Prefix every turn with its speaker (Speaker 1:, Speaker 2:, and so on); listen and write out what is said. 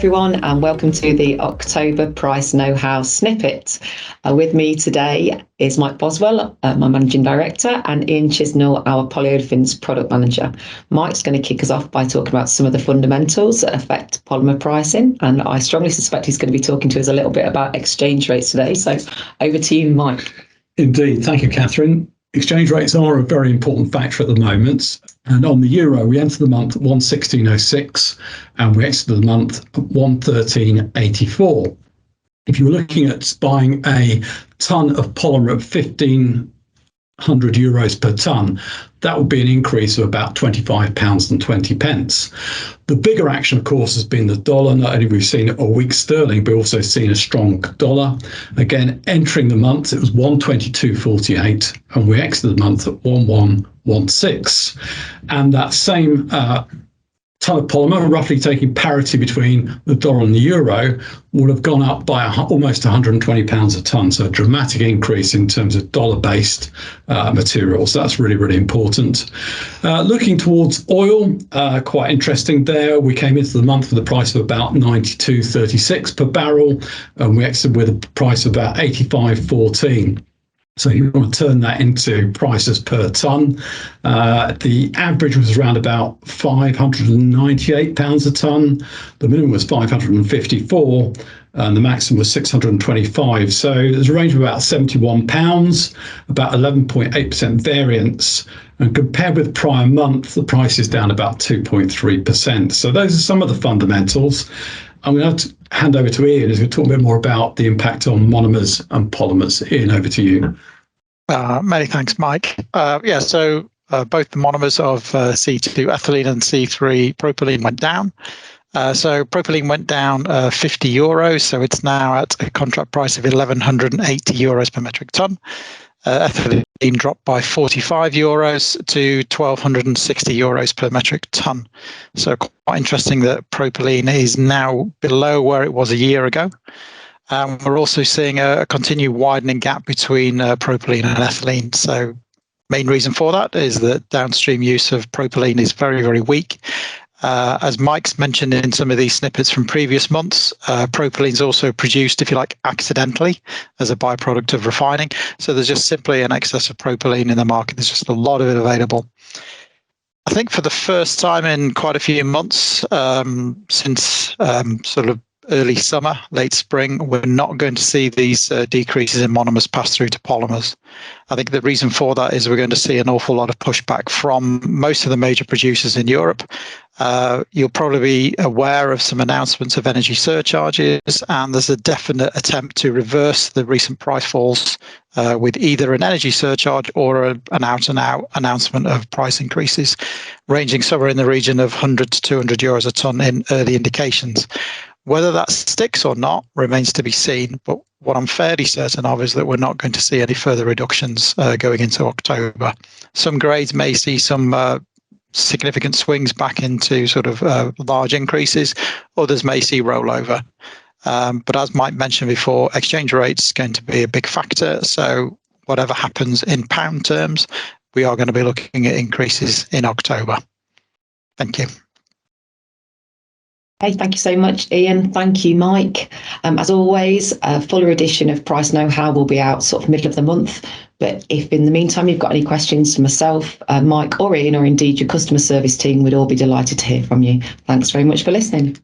Speaker 1: everyone, and welcome to the October Price Know-How Snippet. With me today is Mike Boswell, my Managing Director, and Ian Chisnell, our Polyolefins Product Manager. Mike's going to kick us off by talking about some of the fundamentals that affect polymer pricing, and I strongly suspect he's going to be talking to us a little bit about exchange rates today. So over to you, Mike.
Speaker 2: Indeed. Thank you, Catherine. Exchange rates are a very important factor at the moment. And on the euro, we entered the month at 116.06 and we exited the month at 113.84. If you were looking at buying a tonne of polymer at 1,500 euros per tonne, that would be an increase of about £25.20. The bigger action, of course, has been the dollar. Not only have we seen a weak sterling, but also seen a strong dollar. Again, entering the month, it was 122.48, and we exited the month at 1116. And that same tonne of polymer, roughly taking parity between the dollar and the euro, would have gone up by almost £120 a tonne. So a dramatic increase in terms of dollar-based materials. That's really, really important. Looking towards oil, quite interesting there. We came into the month with a price of about 92.36 per barrel, and we exited with a price of about 85.14. So you want to turn that into prices per tonne. The average was around about £598 a tonne. The minimum was 554 and the maximum was 625. So there's a range of about £71, about 11.8% variance. And compared with prior month, the price is down about 2.3%. So those are some of the fundamentals. I'm going to hand over to Ian, who's going to talk a bit more about the impact on monomers and polymers. Ian, over to you.
Speaker 3: Many thanks, Mike. So both the monomers of C2 ethylene and C3 propylene went down. So propylene went down €50, so it's now at a contract price of €1,180 per metric ton. Ethylene dropped by €45 to €1,260 per metric ton. So quite interesting that propylene is now below where it was a year ago. We're also seeing a continued widening gap between propylene and ethylene. So main reason for that is that downstream use of propylene is very, very weak. As Mike's mentioned in some of these snippets from previous months, propylene is also produced, if you like, accidentally as a byproduct of refining. So there's just simply an excess of propylene in the market. There's just a lot of it available. I think for the first time in quite a few months, since sort of early summer, late spring, we're not going to see these decreases in monomers pass through to polymers. I think the reason for that is we're going to see an awful lot of pushback from most of the major producers in Europe. You'll probably be aware of some announcements of energy surcharges, and there's a definite attempt to reverse the recent price falls with either an energy surcharge or an out-and-out announcement of price increases, ranging somewhere in the region of €100 to €200 a tonne in early indications. Whether that sticks or not remains to be seen, but what I'm fairly certain of is that we're not going to see any further reductions going into October. Some grades may see some significant swings back into sort of large increases, others may see rollover. But as Mike mentioned before, exchange rate's going to be a big factor. So whatever happens in pound terms, we are going to be looking at increases in October. Thank you.
Speaker 1: Hey, thank you so much, Ian. Thank you, Mike. As always, a fuller edition of Price Know-How will be out sort of middle of the month. But if in the meantime you've got any questions for myself, Mike or Ian, or indeed your customer service team, we'd all be delighted to hear from you. Thanks very much for listening.